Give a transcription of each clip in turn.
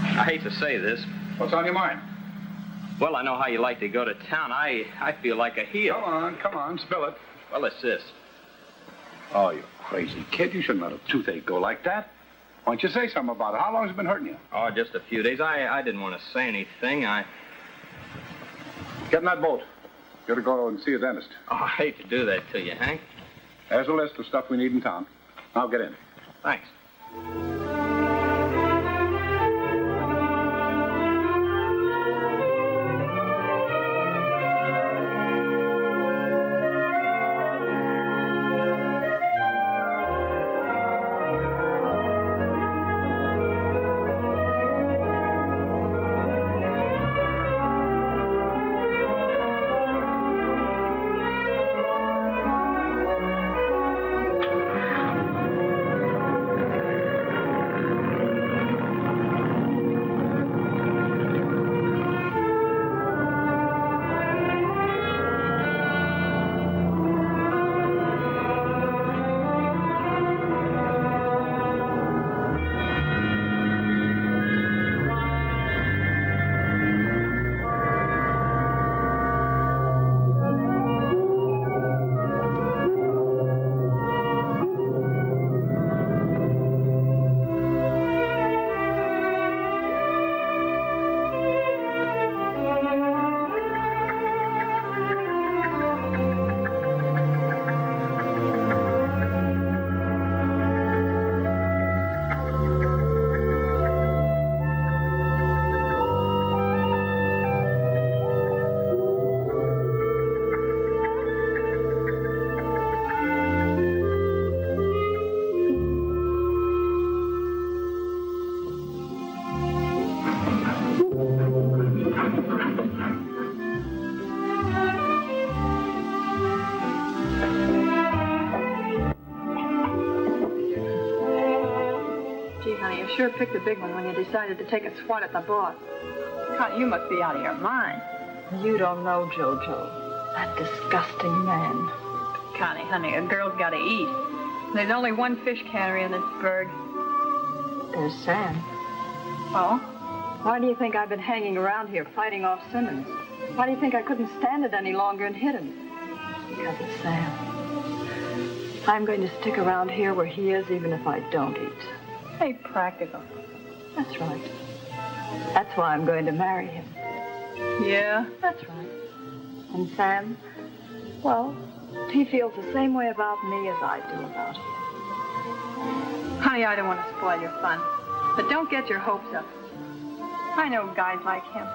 I hate to say this. What's on your mind? Well, I know how you like to go to town. I feel like a heel. Come on, spill it. Well, it's this. Oh, you crazy kid. You shouldn't let a toothache go like that. Why don't you say something about it? How long has it been hurting you? Oh, just a few days. I didn't want to say anything. Get in that boat. You gotta go and see a dentist. Oh, I hate to do that to you, Hank. There's a list of stuff we need in town. Now get in. Thanks. picked a big one when you decided to take a swat at the boss. Connie, you must be out of your mind. You don't know Jojo. That disgusting man. Connie, honey, a girl's got to eat. There's only one fish cannery in this burg. There's Sam. Oh? Why do you think I've been hanging around here fighting off Simmons? Why do you think I couldn't stand it any longer and hit him? Because of Sam. I'm going to stick around here where he is even if I don't eat. Hey, practical. That's right. That's why I'm going to marry him. Yeah? That's right. And Sam, well, he feels the same way about me as I do about him. Honey, I don't want to spoil your fun, but don't get your hopes up. I know guys like him.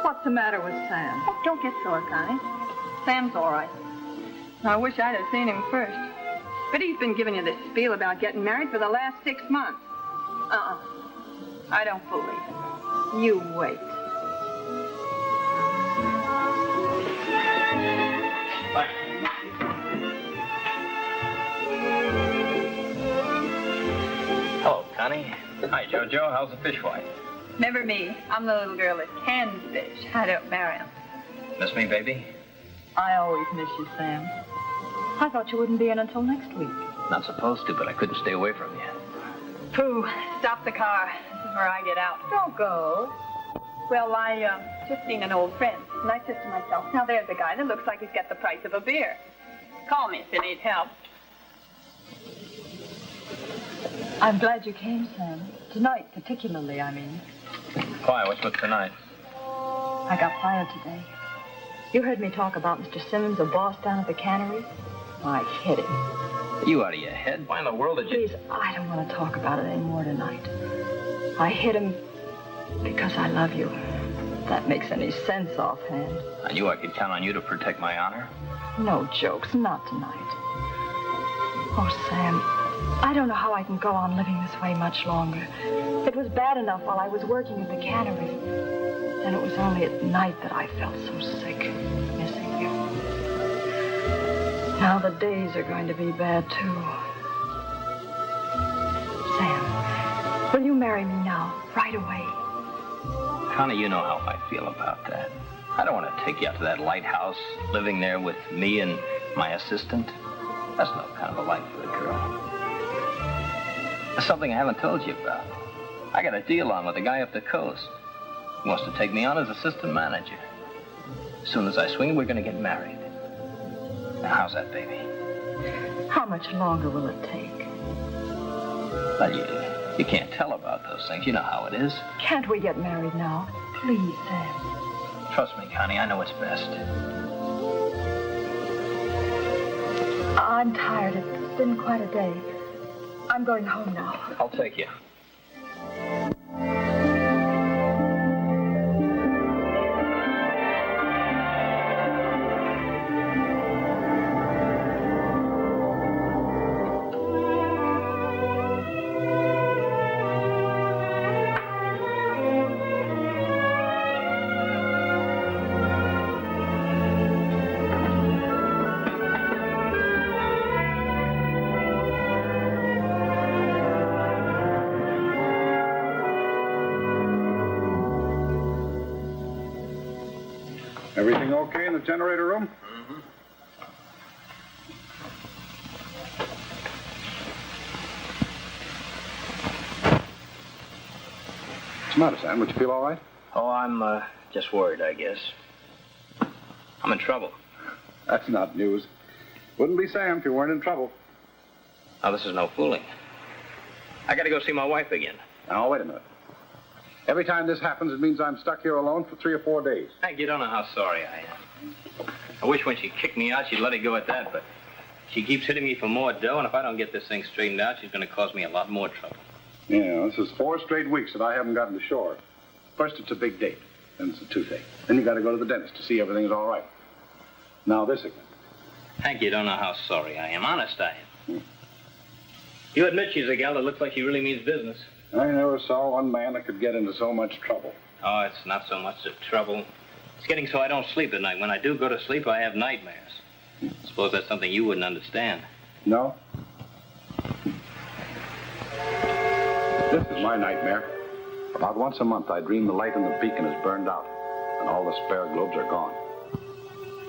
What's the matter with Sam? Oh, don't get sore, Connie. Sam's all right. I wish I'd have seen him first. But he's been giving you this spiel about getting married for the last 6 months. I don't believe it. You wait. Hello, Connie. Hi, Jojo. How's the fish wife? Never me. I'm the little girl that cans fish. I don't marry him. Miss me, baby? I always miss you, Sam. I thought you wouldn't be in until next week. Not supposed to, but I couldn't stay away from you. Pooh, stop the car. This is where I get out. Don't go. Well, I just seen an old friend, and I said to myself, now there's a guy that looks like he's got the price of a beer. Call me if you need help. I'm glad you came, Sam. Tonight, particularly, I mean. Why? What's with tonight? I got fired today. You heard me talk about Mr. Simmons, a boss down at the cannery? I hit him. Are you out of your head? Why in the world did you... Please, I don't want to talk about it anymore tonight. I hit him because I love you. If that makes any sense offhand. I knew I could count on you to protect my honor. No jokes, not tonight. Oh, Sam, I don't know how I can go on living this way much longer. It was bad enough while I was working at the cannery. And it was only at night that I felt so sick, missing you. Now the days are going to be bad, too. Sam, will you marry me now, right away? Connie, you know how I feel about that. I don't want to take you out to that lighthouse, living there with me and my assistant. That's no kind of a life for a girl. There's something I haven't told you about. I got a deal on with a guy up the coast. He wants to take me on as assistant manager. As soon as I swing, we're going to get married. Now, how's that, baby? How much longer will it take? Well, you can't tell about those things. You know how it is. Can't we get married now? Please, Sam. Trust me, Connie, I know what's best. I'm tired. It's been quite a day. I'm going home now. I'll take you. Everything okay in the generator room? Mm-hmm. What's the matter, Sam? Would you feel all right? Oh, I'm just worried, I guess. I'm in trouble. That's not news. Wouldn't be Sam if you weren't in trouble. Now, this is no fooling. I got to go see my wife again. Now, wait a minute. Every time this happens, it means I'm stuck here alone for 3 or 4 days. Hank, you don't know how sorry I am. I wish when she kicked me out, she'd let it go at that, but she keeps hitting me for more dough, and if I don't get this thing straightened out, she's going to cause me a lot more trouble. Yeah, this is 4 straight weeks that I haven't gotten to shore. First, it's a big date. Then it's a toothache. Then you got to go to the dentist to see everything's all right. Now this again. Hank, you don't know how sorry I am. Honest, I am. You admit she's a gal that looks like she really means business. I never saw one man that could get into so much trouble. Oh, it's not so much the trouble. It's getting so I don't sleep at night. When I do go to sleep, I have nightmares. I suppose that's something you wouldn't understand. No? This is my nightmare. About once a month, I dream the light in the beacon is burned out, and all the spare globes are gone.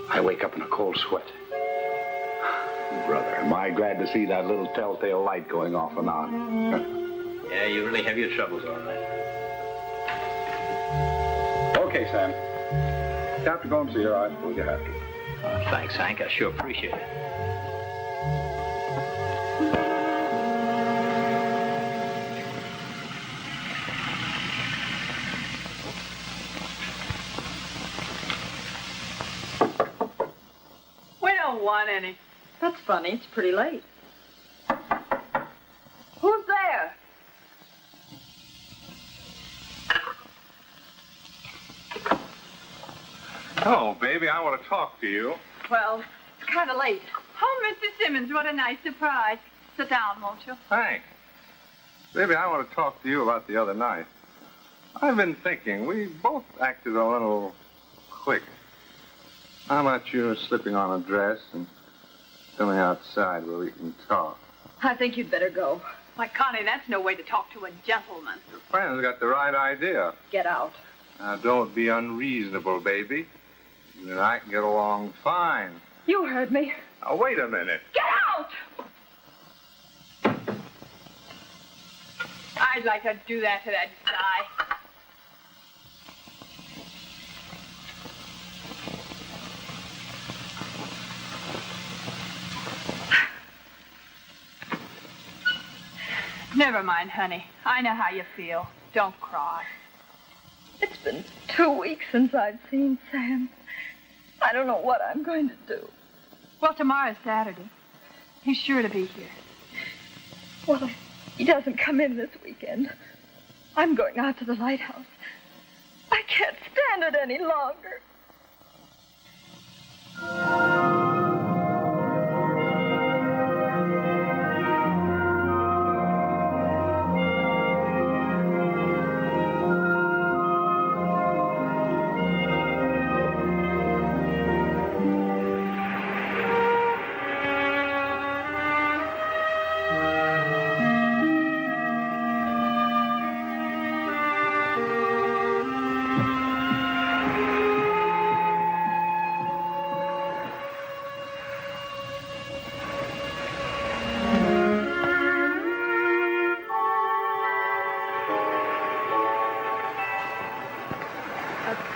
I wake up in a cold sweat. Brother, am I glad to see that little telltale light going off and on. Yeah, you really have your troubles, all right. Okay, Sam. You have to go and see her. I suppose you have to. Oh, thanks, Hank. I sure appreciate it. We don't want any. That's funny. It's pretty late. Who's there? Oh, baby, I want to talk to you. Well, it's kind of late. Oh, Mr. Simmons, what a nice surprise. Sit down, won't you? Thanks. Baby, I want to talk to you about the other night. I've been thinking, we both acted a little quick. How about you slipping on a dress and coming outside where we can talk? I think you'd better go. Why, Connie, that's no way to talk to a gentleman. Your friend's got the right idea. Get out. Now, don't be unreasonable, baby. You and I can get along fine. You heard me. Now, wait a minute. Get out! I'd like to do that to that guy. Never mind, honey. I know how you feel. Don't cry. It's been 2 weeks since I've seen Sam. I don't know what I'm going to do. Well, tomorrow's Saturday. He's sure to be here. Well, if he doesn't come in this weekend, I'm going out to the Lighthouse. I can't stand it any longer.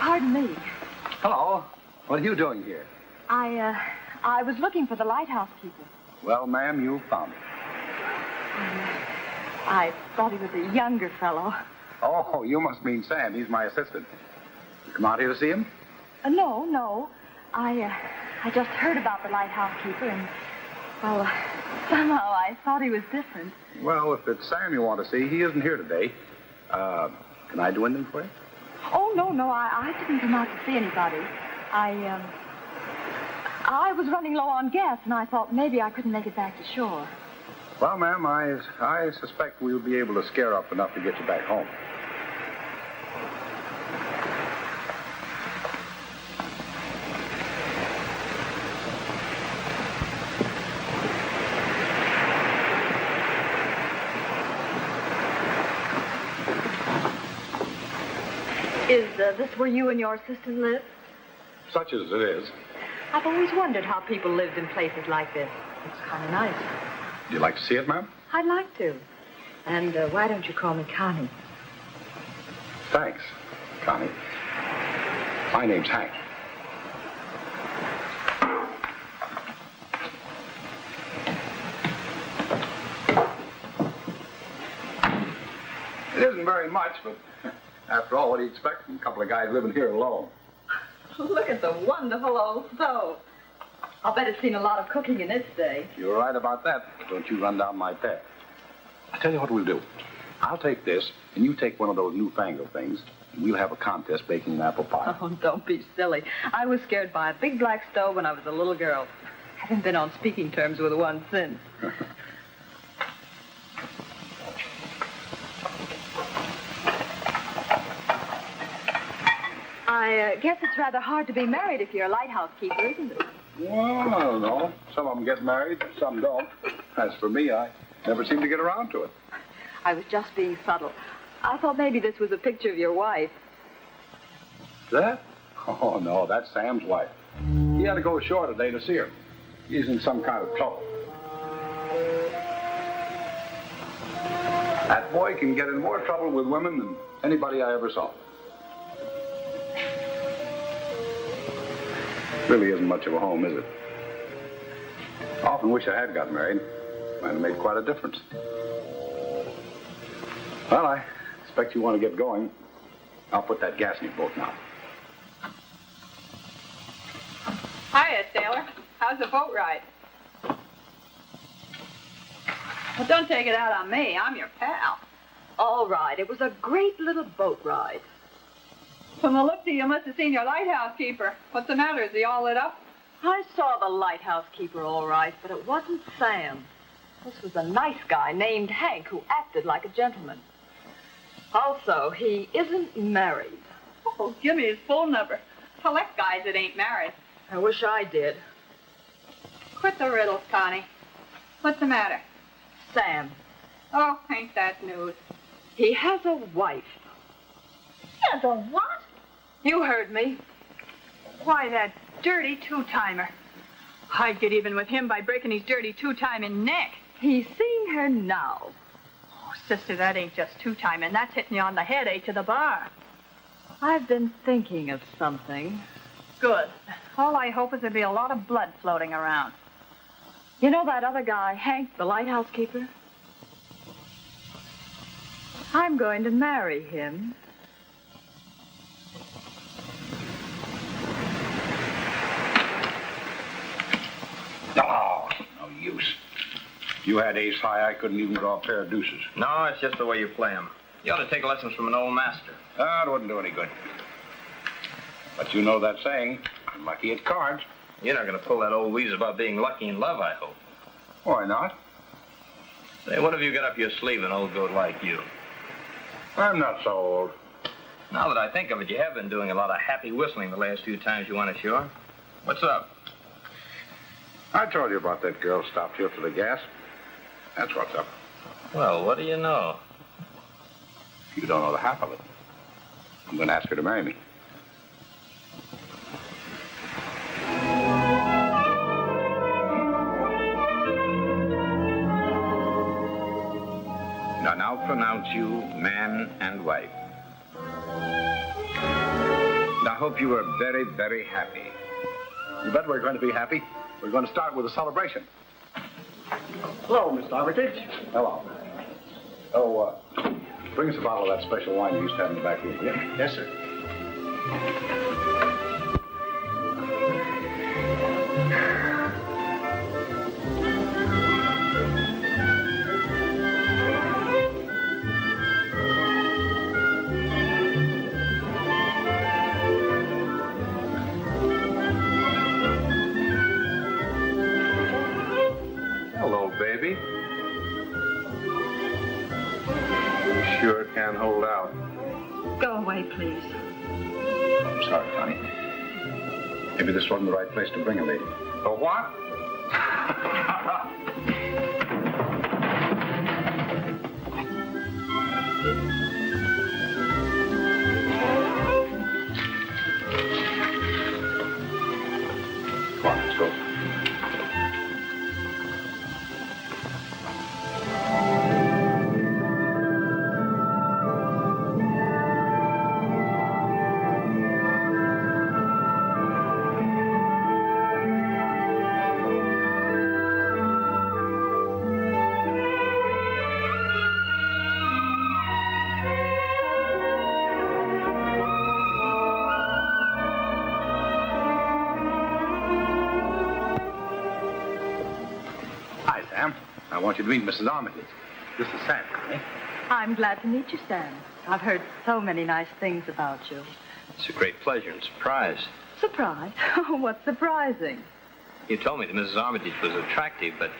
Pardon me. Hello. What are you doing here? I was looking for the lighthouse keeper. Well, ma'am, you found him. I thought he was a younger fellow. Oh, you must mean Sam. He's my assistant. You come out here to see him? No. I just heard about the lighthouse keeper, and, well, somehow I thought he was different. Well, if it's Sam you want to see, he isn't here today. Can I do anything for you? Oh, no, I didn't come out to see anybody. I was running low on gas, and I thought maybe I couldn't make it back to shore. Well, ma'am, I suspect we'll be able to scare up enough to get you back home. Is this where you and your assistant live? Such as it is. I've always wondered how people lived in places like this. It's kind of nice. Would you like to see it, ma'am? I'd like to. And why don't you call me Connie? Thanks, Connie. My name's Hank. It isn't very much, but after all, what do you expect from a couple of guys living here alone? Look at the wonderful old stove. I'll bet it's seen a lot of cooking in its day. You're right about that. Don't you run down my pet. I'll tell you what we'll do. I'll take this, and you take one of those newfangled things, and we'll have a contest baking an apple pie. Oh, don't be silly. I was scared by a big black stove when I was a little girl. Haven't been on speaking terms with one since. I guess it's rather hard to be married if you're a lighthouse keeper, isn't it? Well, I don't know. Some of them get married, some don't. As for me, I never seem to get around to it. I was just being subtle. I thought maybe this was a picture of your wife. That? Oh, no, that's Sam's wife. He had to go ashore today to see her. He's in some kind of trouble. That boy can get in more trouble with women than anybody I ever saw. Really isn't much of a home, is it? I often wish I had got married. Might have made quite a difference. Well, I expect you want to get going. I'll put that gas in your boat now. Hiya, sailor. How's the boat ride? Well, don't take it out on me. I'm your pal. All right, it was a great little boat ride. From the look of you, must have seen your lighthouse keeper. What's the matter? Is he all lit up? I saw the lighthouse keeper all right, but it wasn't Sam. This was a nice guy named Hank who acted like a gentleman. Also, he isn't married. Oh, give me his phone number. Collect guys that ain't married. I wish I did. Quit the riddles, Connie. What's the matter? Sam. Oh, ain't that news? He has a wife. He has a what? You heard me. Why, that dirty two-timer. I'd get even with him by breaking his dirty two-timing neck. He's seen her now. Oh, sister, that ain't just two-timing. That's hitting you on the head, to the bar. I've been thinking of something. Good. All I hope is there'll be a lot of blood floating around. You know that other guy, Hank, the lighthouse keeper? I'm going to marry him. Oh, no use. If you had ace high, I couldn't even draw a pair of deuces. No, it's just the way you play 'em. You ought to take lessons from an old master. That wouldn't do any good. But you know that saying, I'm lucky at cards. You're not going to pull that old wheeze about being lucky in love, I hope. Why not? Say, what have you got up your sleeve, an old goat like you? I'm not so old. Now that I think of it, you have been doing a lot of happy whistling the last few times you went ashore. What's up? I told you about that girl stopped here for the gas. That's what's up. Well, what do you know? You don't know the half of it. I'm going to ask her to marry me. I now pronounce you man and wife. And I hope you are very, very happy. You bet we're going to be happy. We're going to start with a celebration. Hello, Mr. Armitage. Hello. Oh, bring us a bottle of that special wine you used to have in the back room, will you? Yes, sir. Hello, baby. You sure can hold out. Go away, please. I'm sorry, Connie. Maybe this wasn't the right place to bring a lady. The what? Come on, let's go. Hi, Sam. I want you to meet Mrs. Armitage. This is Sam, Connie. I'm glad to meet you, Sam. I've heard so many nice things about you. It's a great pleasure and surprise. Surprise? What's surprising? You told me that Mrs. Armitage was attractive, but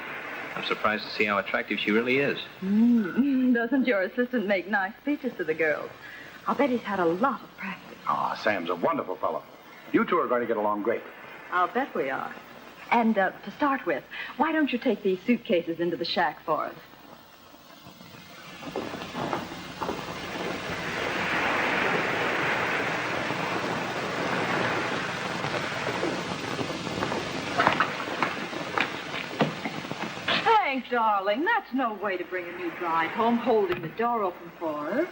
I'm surprised to see how attractive she really is. Doesn't your assistant make nice speeches to the girls? I'll bet he's had a lot of practice. Ah, Sam's a wonderful fellow. You two are going to get along great. I'll bet we are. And to start with, why don't you take these suitcases into the shack for us? darling, that's no way to bring a new bride home, holding the door open for her.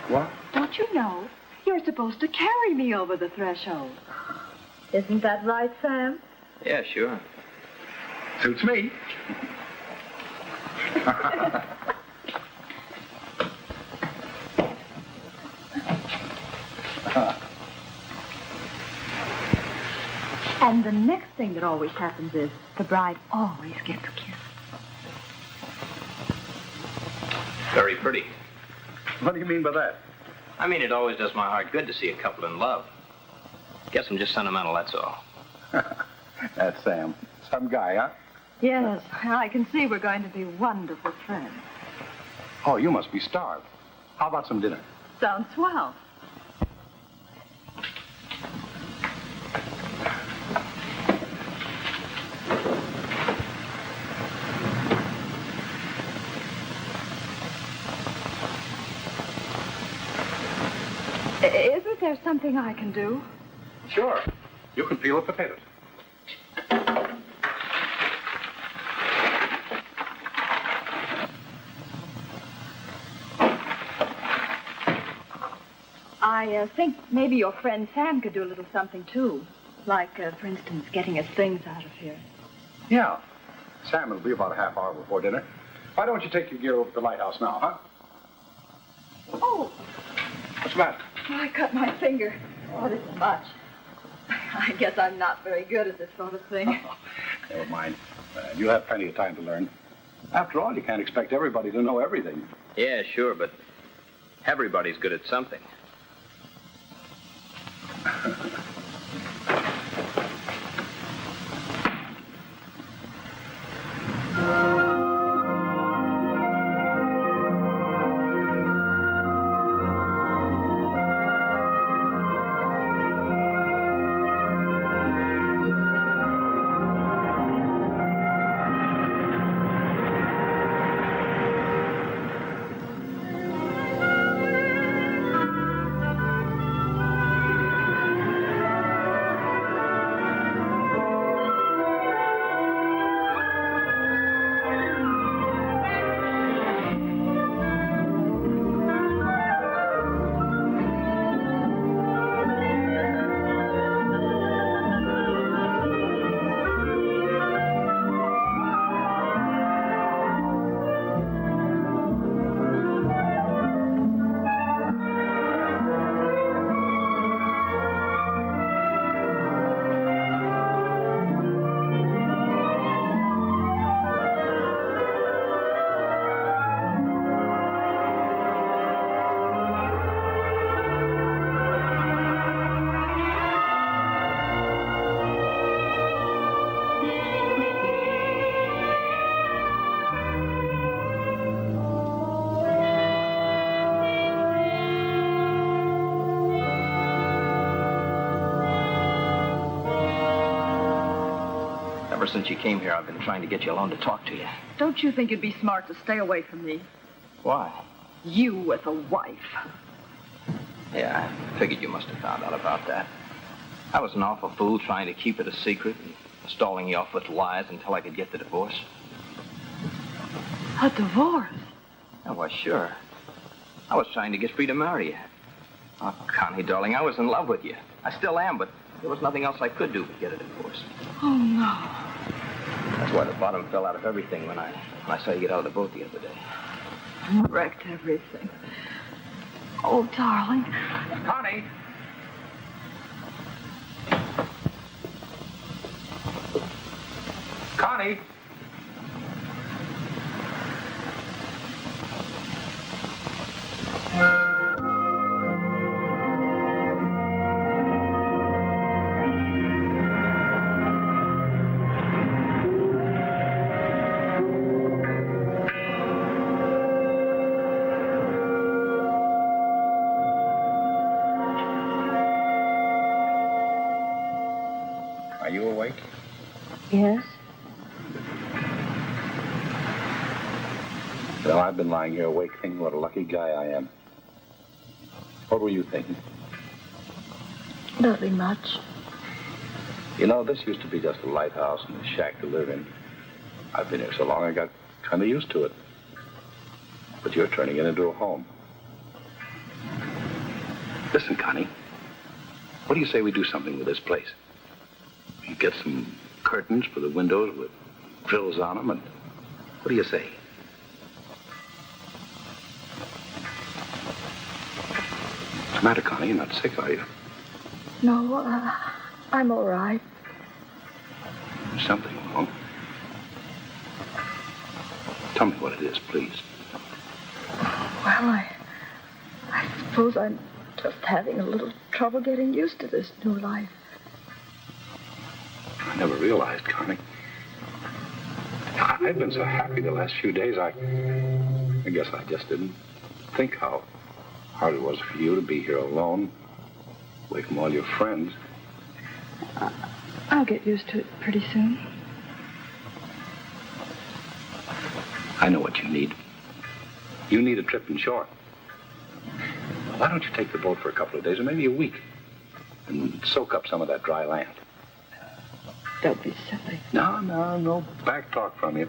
What? Don't you know? You're supposed to carry me over the threshold. Isn't that right, Sam? Yeah, sure. Suits me. And the next thing that always happens is the bride always gets kissed. Very pretty. What do you mean by that? I mean, it always does my heart good to see a couple in love. Guess I'm just sentimental, that's all. That's Sam. Some guy, huh? Yes, I can see we're going to be wonderful friends. Oh, you must be starved. How about some dinner? Sounds swell. Isn't there something I can do? Sure. You can peel the potatoes. I think maybe your friend Sam could do a little something, too. Like, for instance, getting us things out of here. Yeah. Sam will be about a half hour before dinner. Why don't you take your gear over to the Lighthouse now, huh? Oh, What's the matter? I cut my finger. Oh, this is much. I guess I'm not very good at this sort of thing. Never mind. You'll have plenty of time to learn. After all, you can't expect everybody to know everything. Yeah, sure, but everybody's good at something. Ever since you came here, I've been trying to get you alone to talk to you. Don't you think it'd be smart to stay away from me? Why? You with a wife. Yeah, I figured you must have found out about that. I was an awful fool trying to keep it a secret and stalling you off with lies until I could get the divorce. A divorce? Oh, well, sure. I was trying to get free to marry you. Oh, Connie, darling, I was in love with you. I still am, but there was nothing else I could do but get a divorce. Oh, no. That's why the bottom fell out of everything when I saw you get out of the boat the other day. Wrecked everything. Oh, darling. Connie! Connie! Are you awake? Yes? Well, I've been lying here awake thinking what a lucky guy I am. What were you thinking? Nothing much. You know, this used to be just a lighthouse and a shack to live in. I've been here so long I got kind of used to it. But you're turning it into a home. Listen, Connie, what do you say we do something with this place? We get some curtains for the windows with frills on them, and what do you say? What's the matter, Connie? You're not sick, are you? No, I'm all right. There's something wrong. Tell me what it is, please. Well, I suppose I'm just having a little trouble getting used to this new life. I never realized, Connie. I've been so happy the last few days, I guess I just didn't think how hard it was for you to be here alone, away from all your friends. I'll get used to it pretty soon. I know what you need. You need a trip inshore. Why don't you take the boat for a couple of days, or maybe a week, and soak up some of that dry land? Don't be silly. No back talk from you.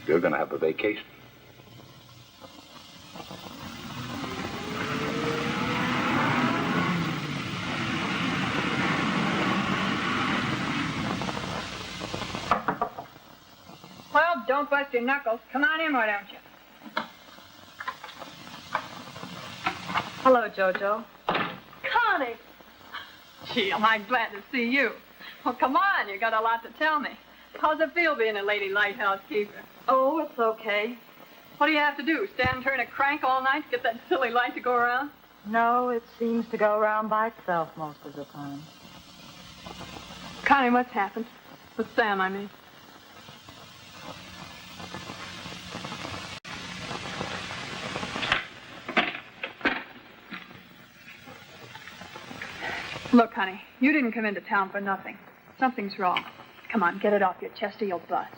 You're going to have a vacation. Well, don't bust your knuckles. Come on in, why don't you? Hello, Jojo. Connie! Gee, am I glad to see you. Well, come on, you got a lot to tell me. How's it feel being a lady lighthouse keeper? Oh, it's okay. What do you have to do, stand and turn a crank all night to get that silly light to go around? No, it seems to go around by itself most of the time. Connie, what's happened? With Sam, I mean. Look, honey, you didn't come into town for nothing. Something's wrong. Come on, get it off your chest or you'll bust.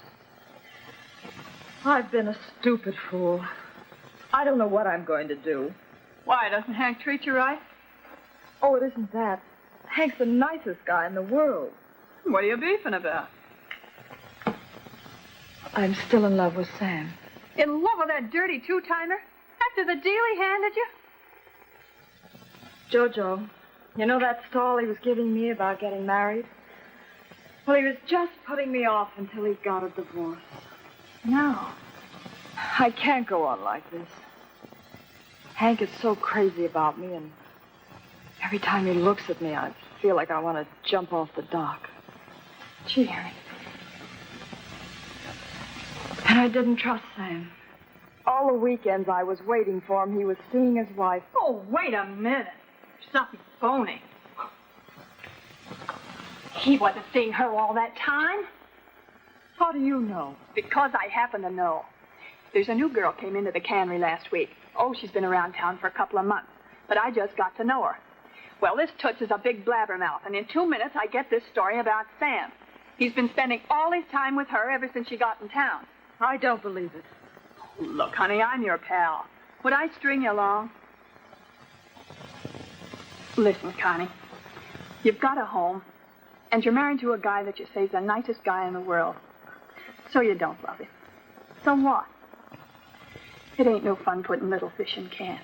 I've been a stupid fool. I don't know what I'm going to do. Why, doesn't Hank treat you right? Oh, it isn't that. Hank's the nicest guy in the world. What are you beefing about? I'm still in love with Sam. In love with that dirty two-timer? After the deal he handed you? Jojo, you know that stall he was giving me about getting married? Well, he was just putting me off until he got a divorce. No. I can't go on like this. Hank is so crazy about me, and every time he looks at me, I feel like I want to jump off the dock. Gee, honey. And I didn't trust Sam. All the weekends I was waiting for him, he was seeing his wife. Oh, wait a minute. Something phony. He wasn't seeing her all that time. How do you know? Because I happen to know. There's a new girl came into the cannery last week. Oh, she's been around town for a couple of months, but I just got to know her. Well, this toots is a big blabbermouth, and in 2 minutes I get this story about Sam. He's been spending all his time with her ever since she got in town. I don't believe it. Look, honey, I'm your pal. Would I string you along? Listen, Connie, you've got a home, and you're married to a guy that you say is the nicest guy in the world. So you don't love him. So what? It ain't no fun putting little fish in cans.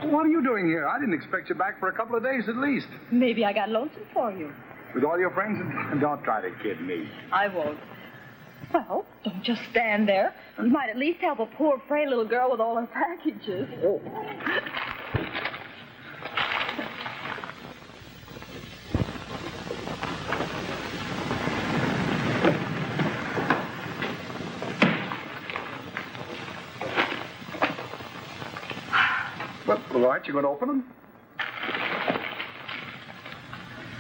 What are you doing here? I didn't expect you back for a couple of days at least. Maybe I got lonesome for you. With all your friends? Don't try to kid me. I won't. Well, don't just stand there. You might at least help a poor, frail little girl with all her packages. Oh. Well, aren't you going to open them?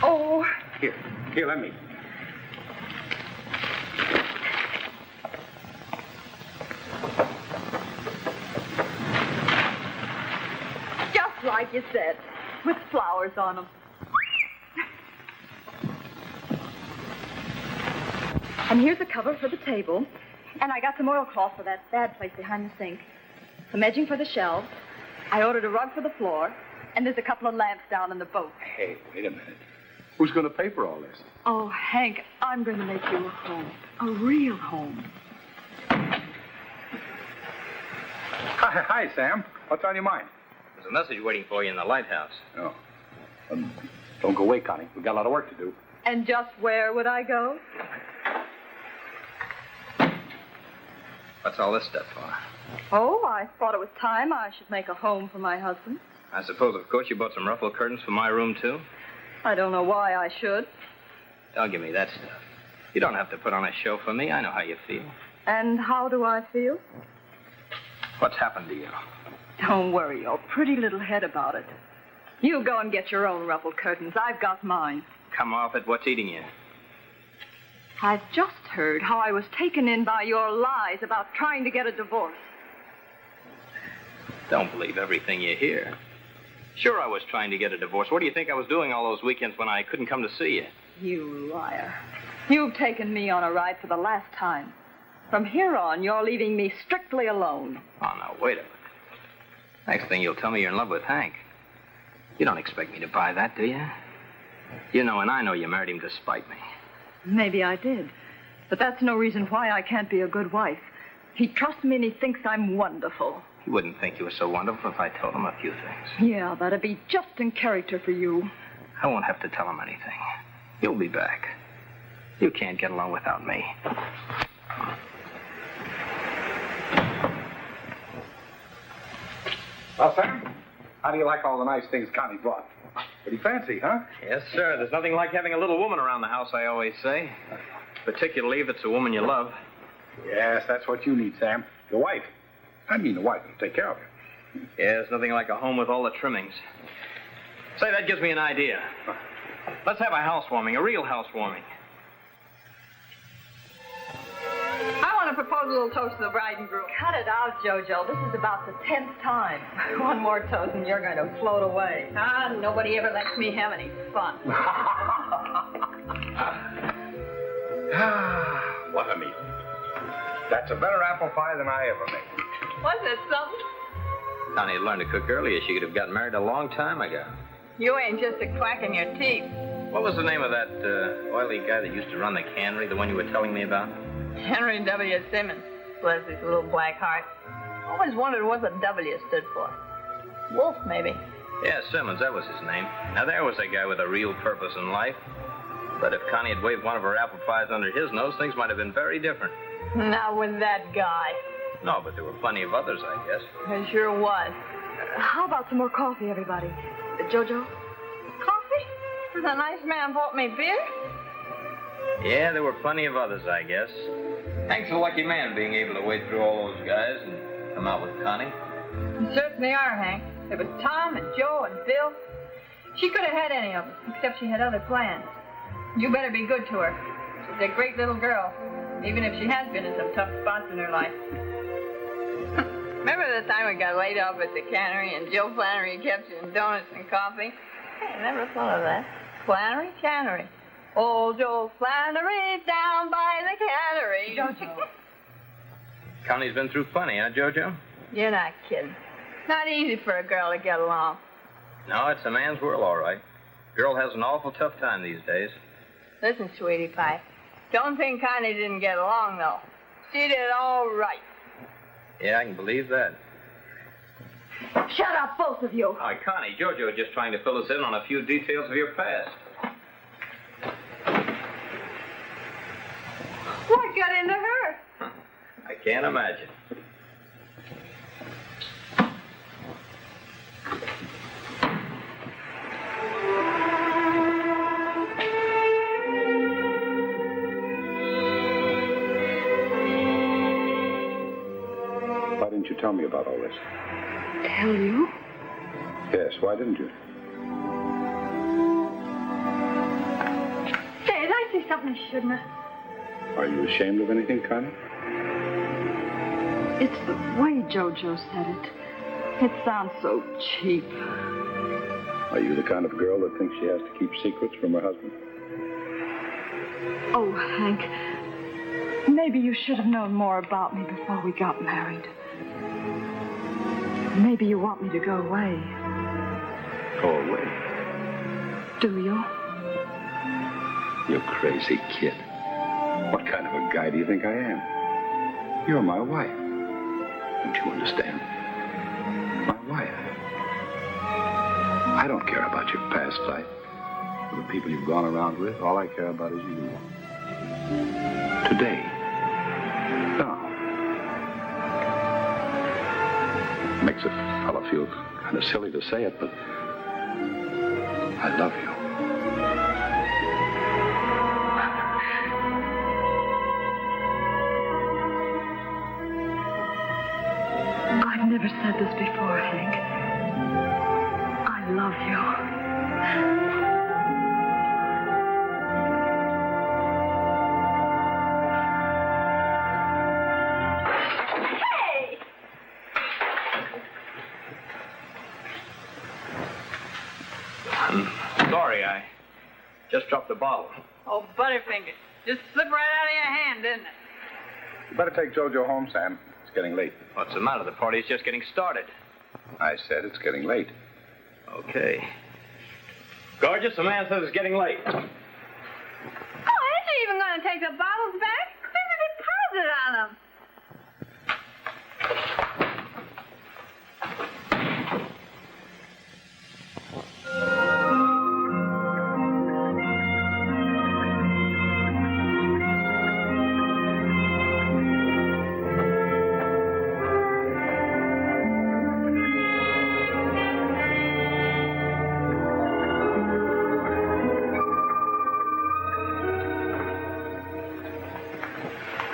Oh. Here, let me. like you said, with flowers on them. And here's a cover for the table. And I got some oilcloth for that bad place behind the sink. Some edging for the shelves. I ordered a rug for the floor. And there's a couple of lamps down in the boat. Hey, wait a minute. Who's going to pay for all this? Oh, Hank, I'm going to make you a home. A real home. Hi, Sam. What's on your mind? There's a message waiting for you in the Lighthouse. Oh. Don't go away, Connie. We've got a lot of work to do. And just where would I go? What's all this stuff for? Oh, I thought it was time I should make a home for my husband. I suppose, of course, you bought some ruffled curtains for my room, too? I don't know why I should. Don't give me that stuff. You don't have to put on a show for me. I know how you feel. And how do I feel? What's happened to you? Don't worry your pretty little head about it. You go and get your own ruffled curtains. I've got mine. Come off it. What's eating you? I've just heard how I was taken in by your lies about trying to get a divorce. Don't believe everything you hear. Sure, I was trying to get a divorce. What do you think I was doing all those weekends when I couldn't come to see you? You liar. You've taken me on a ride for the last time. From here on, you're leaving me strictly alone. Oh, now, wait a minute. Next thing you'll tell me you're in love with Hank. You don't expect me to buy that, do you? You know, and I know you married him to spite me. Maybe I did. But that's no reason why I can't be a good wife. He trusts me and he thinks I'm wonderful. He wouldn't think you were so wonderful if I told him a few things. Yeah, that'd be just in character for you. I won't have to tell him anything. You'll be back. You can't get along without me. Well, Sam, how do you like all the nice things Connie brought? Pretty fancy, huh? Yes, sir. There's nothing like having a little woman around the house, I always say. Particularly if it's a woman you love. Yes, that's what you need, Sam. Your wife. I mean, the wife will take care of you. Yes, nothing like a home with all the trimmings. Say, that gives me an idea. Let's have a housewarming, a real housewarming. I want to propose a little toast to the bride and groom. Cut it out, Jojo. This is about the 10th time. One more toast and you're going to float away. Ah, nobody ever lets me have any fun. What a meal. That's a better apple pie than I ever made. Wasn't it something? Connie had learned to cook earlier. She could have gotten married a long time ago. You ain't just a quacking your teeth. What was the name of that oily guy that used to run the cannery, the one you were telling me about? Henry W. Simmons. Bless his little black heart. Always wondered what the W stood for. Wolf, maybe. Yeah, Simmons, that was his name. Now, there was a guy with a real purpose in life. But if Connie had waved one of her apple pies under his nose, things might have been very different. Not with that guy. No, but there were plenty of others, I guess. There sure was. How about some more coffee, everybody? Jojo? Coffee? Does a nice man bought me beer? Yeah, there were plenty of others, I guess. Hank's a lucky man being able to wade through all those guys and come out with Connie. You certainly are, Hank. There was Tom and Joe and Bill. She could have had any of them, except she had other plans. You better be good to her. She's a great little girl, even if she has been in some tough spots in her life. Remember the time we got laid off at the cannery and Joe Flannery kept you in donuts and coffee? Hey, I never thought of that. Flannery Cannery. Old Joe Flannery down by the cannery. Jojo. Connie's been through plenty, huh, Jojo? You're not kidding. Not easy for a girl to get along. No, it's a man's world, all right. Girl has an awful tough time these days. Listen, sweetie pie. Don't think Connie didn't get along, though. She did all right. Yeah, I can believe that. Shut up, both of you. Hi, Connie. Jojo was just trying to fill us in on a few details of your past. What got into her? I can't imagine. Why didn't you tell me about all this? Tell you? Yes, why didn't you? Say, did I say something I shouldn't have? Are you ashamed of anything, Connie? It's the way Jojo said it. It sounds so cheap. Are you the kind of girl that thinks she has to keep secrets from her husband? Oh, Hank, maybe you should have known more about me before we got married. Maybe you want me to go away. Go away? Do you? You crazy kid. What kind of a guy do you think I am? You're my wife. Don't you understand? My wife. I don't care about your past life. Or the people you've gone around with. All I care about is you. Today. Now. Makes a fella feel kind of silly to say it, but I love you. I've never said this before, Hank. I love you. Sorry, I just dropped the bottle. Oh, Butterfinger. Just slipped right out of your hand, didn't it? You better take Jojo home, Sam. It's getting late. What's the matter? The party's just getting started. I said it's getting late. Okay. Gorgeous, the man says it's getting late. Oh, isn't he even going to take the bottles back? There's a deposit on them.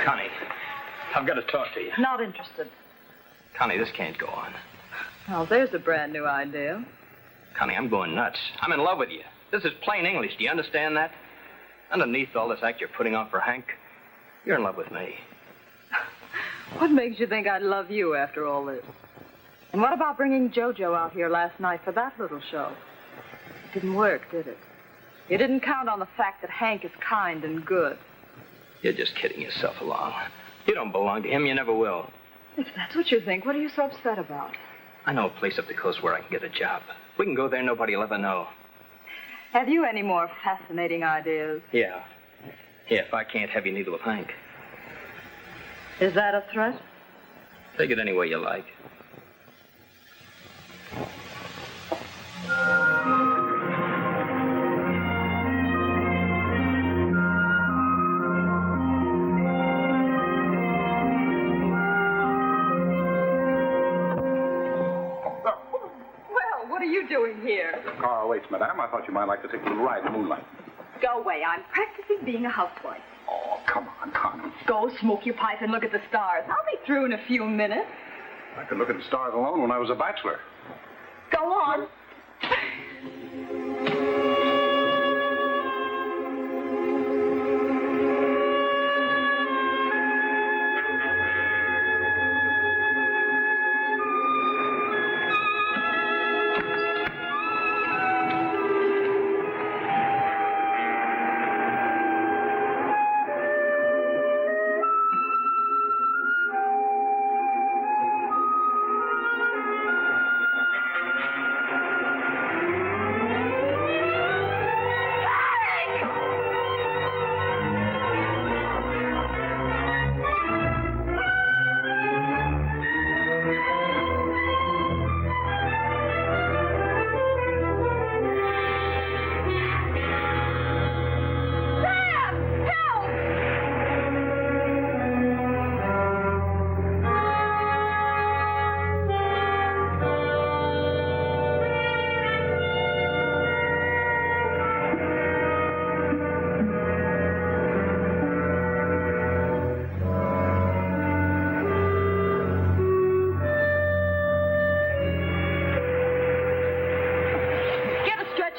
Connie, I've got to talk to you. Not interested. Connie, this can't go on. Well, there's a brand new idea. Connie, I'm going nuts. I'm in love with you. This is plain English. Do you understand that? Underneath all this act you're putting on for Hank, you're in love with me. What makes you think I'd love you after all this? And what about bringing Jojo out here last night for that little show? It didn't work, did it? You didn't count on the fact that Hank is kind and good. You're just kidding yourself along. You don't belong to him. You never will. If that's what you think, what are you so upset about? I know a place up the coast where I can get a job. We can go there, nobody will ever know. Have you any more fascinating ideas? Yeah. Yeah, if I can't have you, neither will Hank. Is that a threat? Take it any way you like. What are you doing here? The car waits, madame. I thought you might like to take a little ride in the moonlight. Go away. I'm practicing being a housewife. Oh, come on, Connie. Go smoke your pipe and look at the stars. I'll be through in a few minutes. I could look at the stars alone when I was a bachelor. Go on.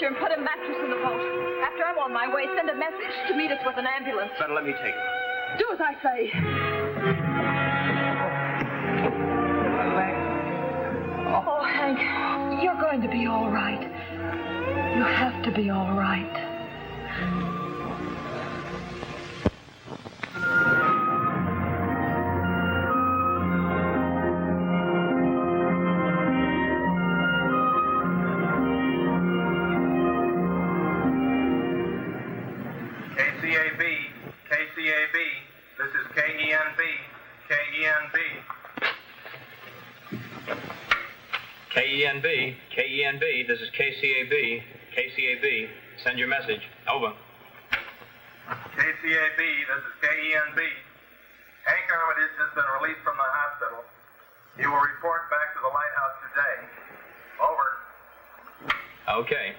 And put a mattress in the boat. After I'm on my way, send a message to meet us with an ambulance. Better let me take it. Do as I say. Oh, Hank, you're going to be all right. You have to be all right. KCAB, this is KENB, KENB. KENB, this is KCAB, send your message. Over. KCAB, this is KENB. Hank Armitage has been released from the hospital. He will report back to the Lighthouse today. Over. Okay.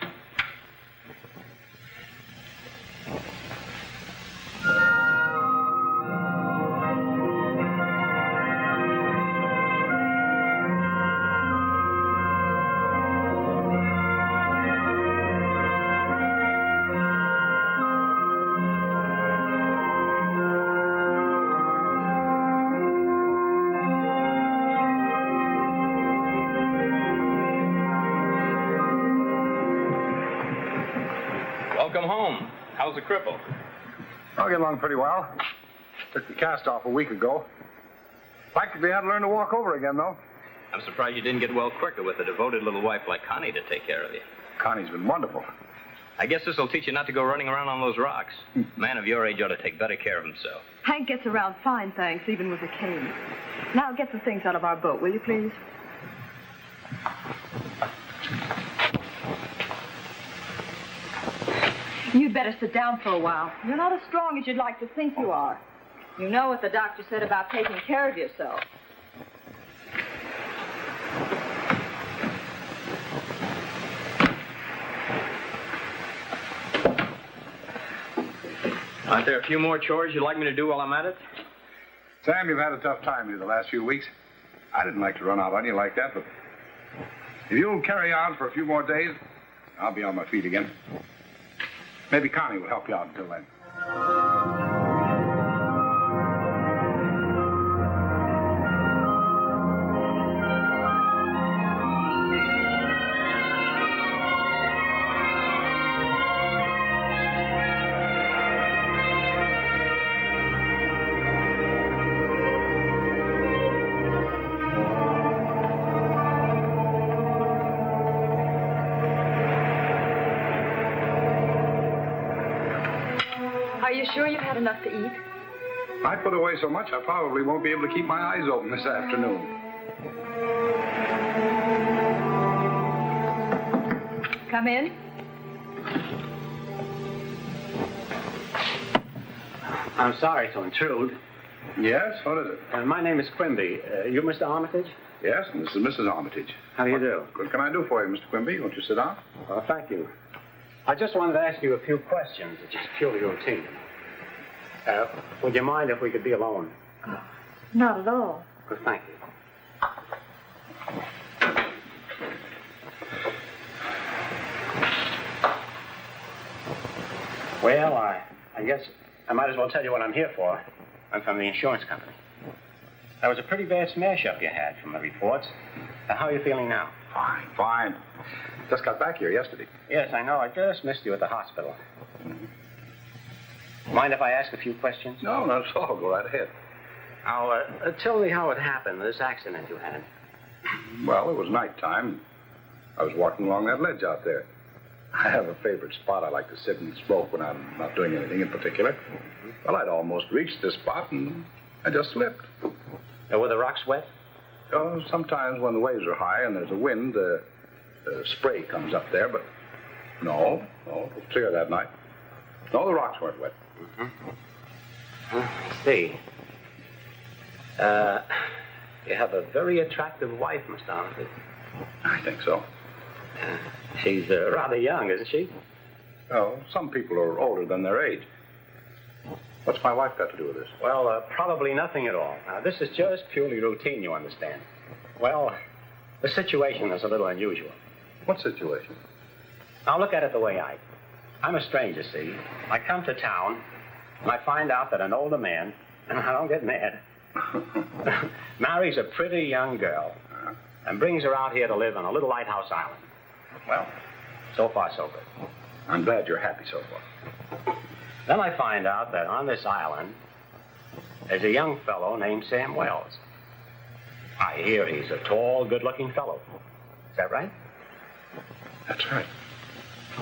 Welcome home. How's the cripple? I'll get along pretty well. Took the cast off a week ago. Practically had to learn to walk over again, though. I'm surprised you didn't get well quicker with a devoted little wife like Connie to take care of you. Connie's been wonderful. I guess this will teach you not to go running around on those rocks. A man of your age ought to take better care of himself. Hank gets around fine, thanks, even with a cane. Now get the things out of our boat, will you, please? You'd better sit down for a while. You're not as strong as you'd like to think you are. You know what the doctor said about taking care of yourself. Aren't there a few more chores you'd like me to do while I'm at it? Sam, you've had a tough time here the last few weeks. I didn't like to run out on you like that, but if you'll carry on for a few more days, I'll be on my feet again. Maybe Connie will help you out until then. Are you sure you've had enough to eat? I put away so much, I probably won't be able to keep my eyes open this afternoon. Come in. I'm sorry to intrude. Yes? What is it? My name is Quimby. You Mr. Armitage? Yes, and this is Mrs. Armitage. How do you do? What can I do for you, Mr. Quimby? Won't you sit down? Well, thank you. I just wanted to ask you a few questions, just purely routine. Would you mind if we could be alone? Not at all. Well, thank you. Well, I guess I might as well tell you what I'm here for. I'm from the insurance company. That was a pretty bad smash-up you had from the reports. How are you feeling now? Fine. Just got back here yesterday. Yes, I know. I just missed you at the hospital. Mind if I ask a few questions? No, not at all. Go right ahead. Now, tell me how it happened, this accident you had. Well, it was nighttime. I was walking along that ledge out there. I have a favorite spot I like to sit and smoke when I'm not doing anything in particular. Well, I'd almost reached this spot, and I just slipped. Were the rocks wet? Oh, sometimes when the waves are high and there's a wind, spray comes up there, but no, it was clear that night. No, the rocks weren't wet. I see. You have a very attractive wife, Mr. Armitage. I think so. She's rather young, isn't she? Oh, some people are older than their age. What's my wife got to do with this? Well, probably nothing at all. Now, this is just purely routine, you understand. Well, the situation is a little unusual. What situation? Now, look at it the way I'm a stranger, see. I come to town, and I find out that an older man, and I don't get mad, marries a pretty young girl and brings her out here to live on a little lighthouse island. Well, So far, so good. I'm glad you're happy so far. Then I find out that on this island, there's a young fellow named Sam Wells. I hear he's a tall, good-looking fellow. Is that right? That's right.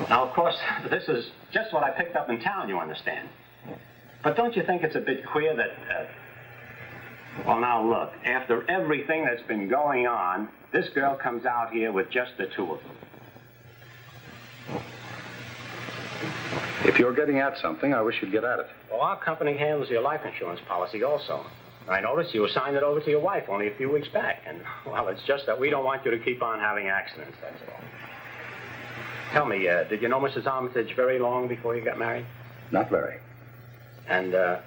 Now, of course, this is just what I picked up in town, you understand. But don't you think it's a bit queer that, well, now look, after everything that's been going on, this girl comes out here with just the two of them. If you're getting at something, I wish you'd get at it. Well, our company handles your life insurance policy also. I noticed you assigned it over to your wife only a few weeks back. And, well, it's just that we don't want you to keep on having accidents, that's all. Tell me, did you know Mrs. Armitage very long before you got married? Not very. And, well,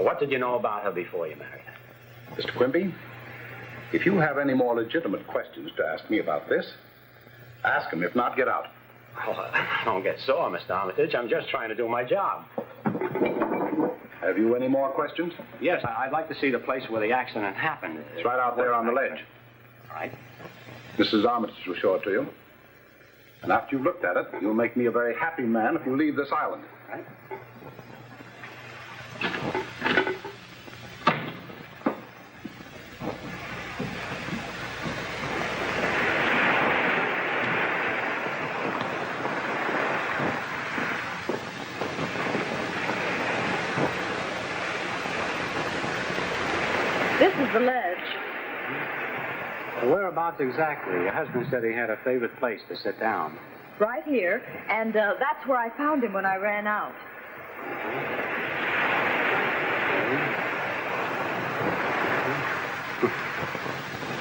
what did you know about her before you married her? Mr. Quimby, if you have any more legitimate questions to ask me about this, ask them. If not, get out. Oh, don't get sore, Mr. Armitage. I'm just trying to do my job. Have you any more questions? Yes, I'd like to see the place where the accident happened. It's right out there on the ledge. All right. Mrs. Armitage will show it to you. And after you've looked at it, you'll make me a very happy man if you leave this island. All right. This is the ledge. Whereabouts exactly? Your husband said he had a favorite place to sit down. Right here. And that's where I found him when I ran out.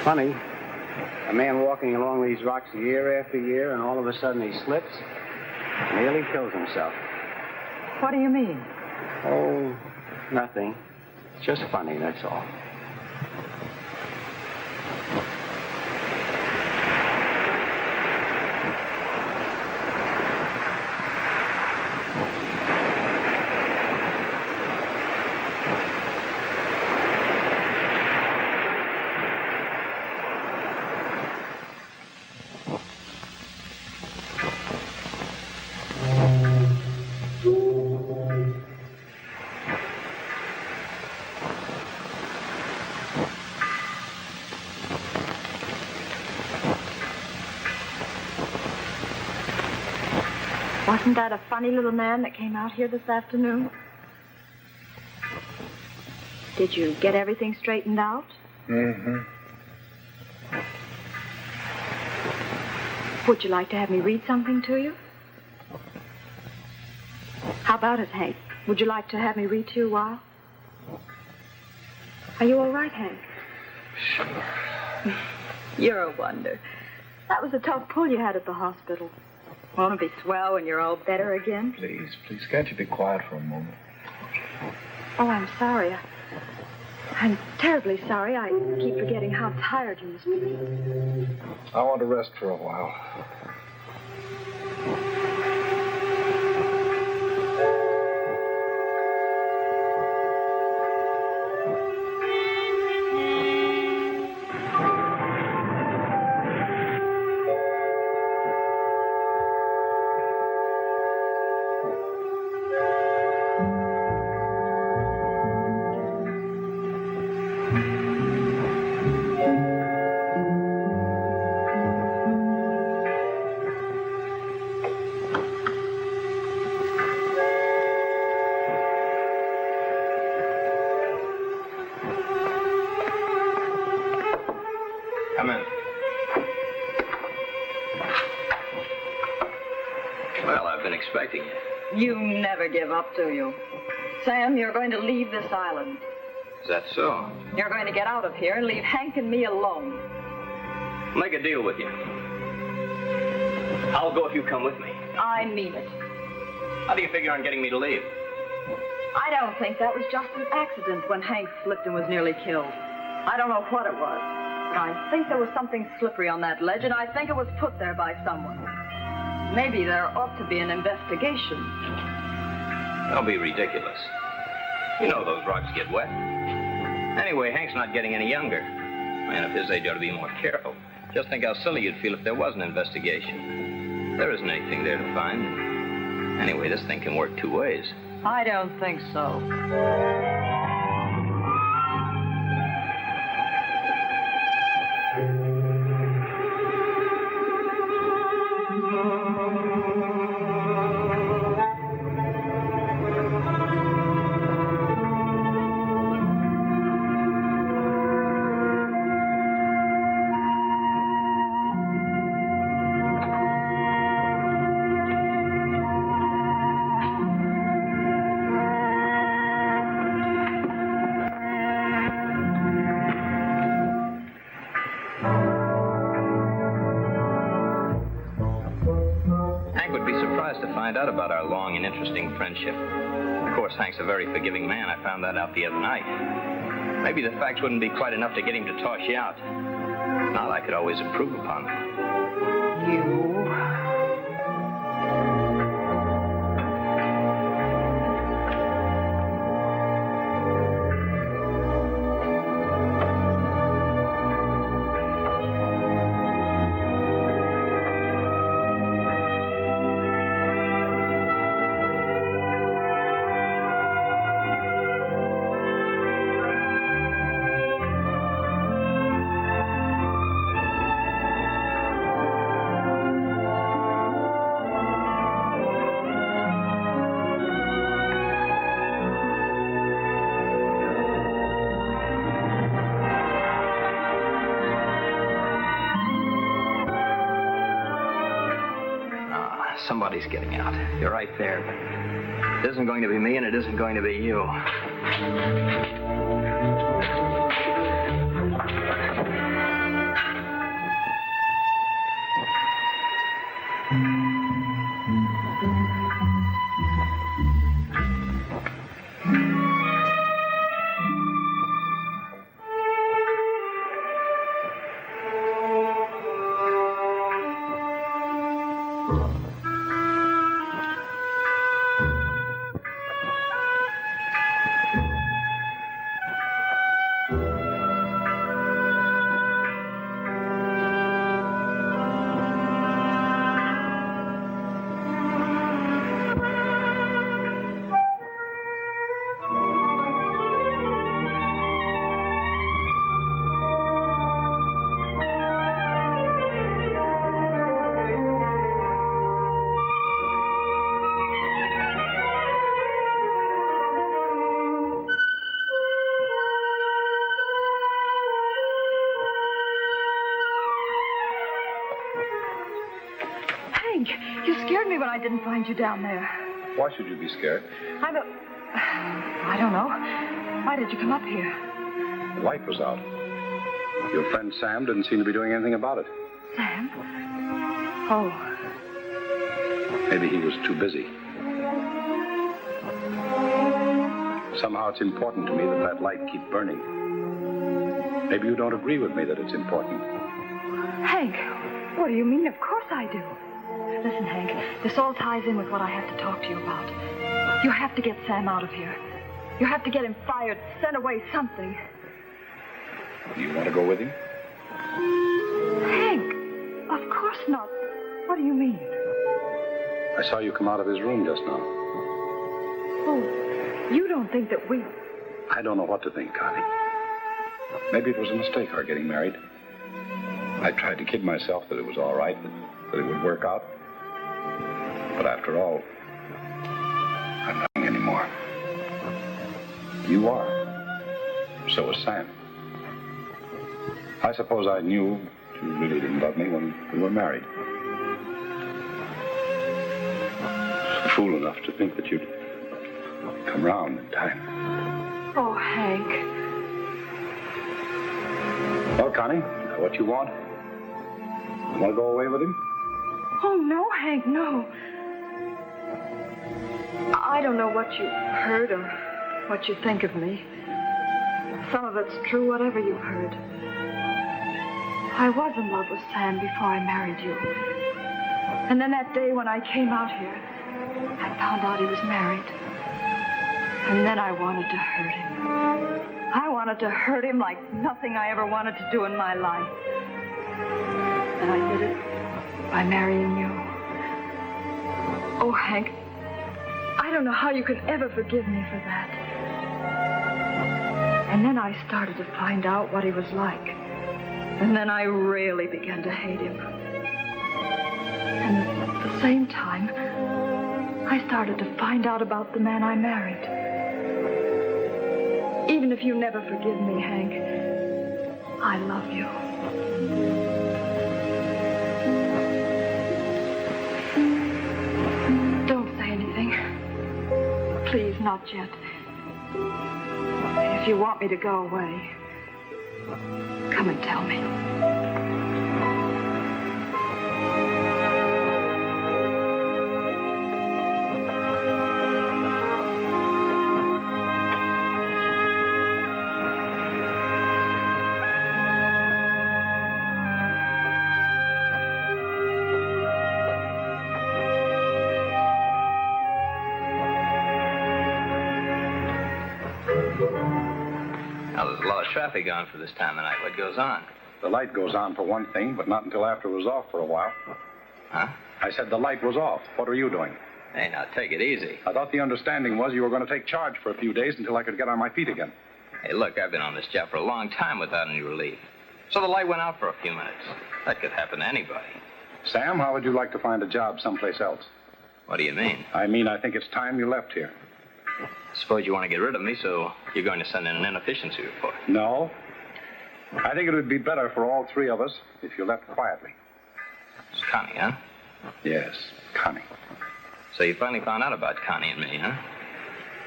Funny. A man walking along these rocks year after year, and all of a sudden he slips and nearly kills himself. What do you mean? Oh, nothing. It's just funny, that's all. Wasn't that a funny little man that came out here this afternoon? Did you get everything straightened out? Mm-hmm. Would you like to have me read something to you? How about it, Hank? Would you like to have me read to you a while? Are you all right, Hank? Sure. You're a wonder. That was a tough pull you had at the hospital. Won't it be swell when you're all better again? Please, can't you be quiet for a moment? Oh, I'm sorry. I'm terribly sorry. I keep forgetting how tired you must be. I want to rest for a while. Come in. Well, I've been expecting you. You never give up, do you? Sam, you're going to leave this island. Is that so? You're going to get out of here and leave Hank and me alone. Make a deal with you. I'll go if you come with me. I mean it. How do you figure on getting me to leave? I don't think that was just an accident when Hank slipped and was nearly killed. I don't know what it was, but I think there was something slippery on that ledge, and I think it was put there by someone. Maybe there ought to be an investigation. Don't be ridiculous. You know those rocks get wet. Anyway, Hank's not getting any younger. Man of his age ought to be more careful. Just think how silly you'd feel if there was an investigation. There isn't anything there to find. Anyway, this thing can work two ways. I don't think so. Out about our long and interesting friendship. Of course, Hank's a very forgiving man. I found that out the other night. Maybe the facts wouldn't be quite enough to get him to toss you out. Not I could always improve upon them. You... Somebody's getting out. You're right there, but it isn't going to be me and it isn't going to be you. You scared me when I didn't find you down there. Why should you be scared? I don't know. Why did you come up here? The light was out. Your friend Sam didn't seem to be doing anything about it. Sam? Oh. Maybe he was too busy. Somehow it's important to me that that light keep burning. Maybe you don't agree with me that it's important. Hank, what do you mean? Of course I do. Listen, Hank, this all ties in with what I have to talk to you about. You have to get Sam out of here. You have to get him fired, sent away, something. Do you want to go with him? Hank, of course not. What do you mean? I saw you come out of his room just now. Oh, you don't think that we... I don't know what to think, Connie. Maybe it was a mistake, our getting married. I tried to kid myself that it was all right, that it would work out. But after all, I'm nothing anymore. You are. So is Sam. I suppose I knew you really didn't love me when we were married. Fool enough to think that you'd come round in time. Oh, Hank. Well, Connie, what you want? You want to go away with him? Oh, no, Hank, no. I don't know what you heard or what you think of me. Some of it's true, whatever you've heard. I was in love with Sam before I married you. And then that day when I came out here, I found out he was married. And then I wanted to hurt him. I wanted to hurt him like nothing I ever wanted to do in my life. And I did it by marrying you. Oh, Hank, I don't know how you can ever forgive me for that. And then I started to find out what he was like. And then I really began to hate him. And at the same time, I started to find out about the man I married. Even if you never forgive me, Hank, I love you. Don't say anything. Please, not yet. If you want me to go away, come and tell me. Now, there's a lot of traffic on for this time of night. What goes on? The light goes on for one thing, but not until after it was off for a while. Huh? I said the light was off. What are you doing? Hey, now, take it easy. I thought the understanding was you were going to take charge for a few days until I could get on my feet again. Hey, look, I've been on this job for a long time without any relief. So the light went out for a few minutes. That could happen to anybody. Sam, how would you like to find a job someplace else? What do you mean? I mean, I think it's time you left here. Suppose you want to get rid of me, so you're going to send in an inefficiency report. No. I think it would be better for all three of us if you left quietly. It's Connie, huh? Yes, Connie. So you finally found out about Connie and me, huh?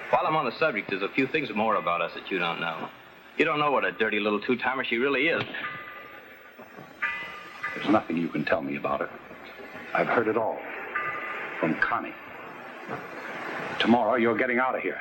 While I'm on the subject, there's a few things more about us that you don't know. You don't know what a dirty little two-timer she really is. There's nothing you can tell me about her. I've heard it all. From Connie. Tomorrow, you're getting out of here.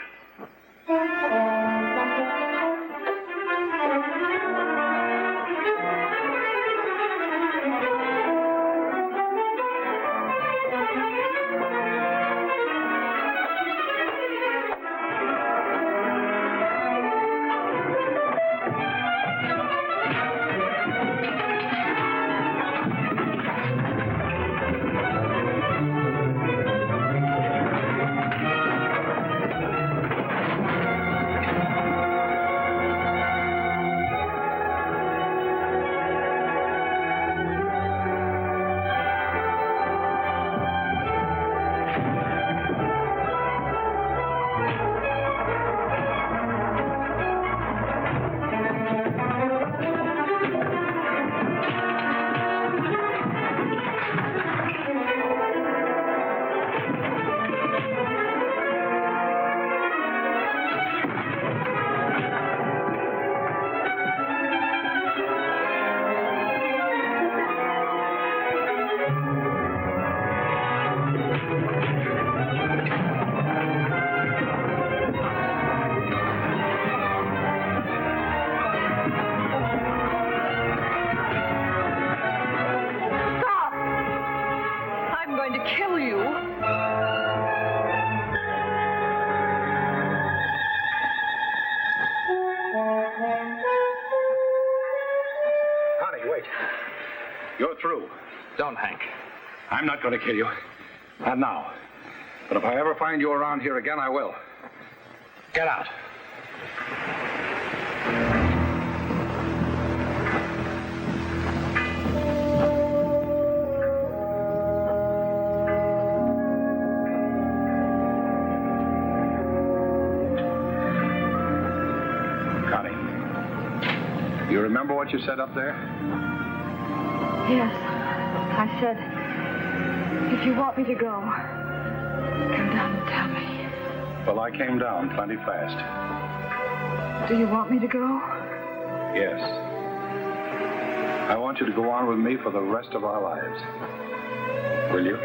You're through. Don't, Hank. I'm not going to kill you. Not now. But if I ever find you around here again, I will. Get out. Connie, you remember what you said up there? Yes. I said, if you want me to go, come down and tell me. Well, I came down plenty fast. Do you want me to go? Yes. I want you to go on with me for the rest of our lives. Will you?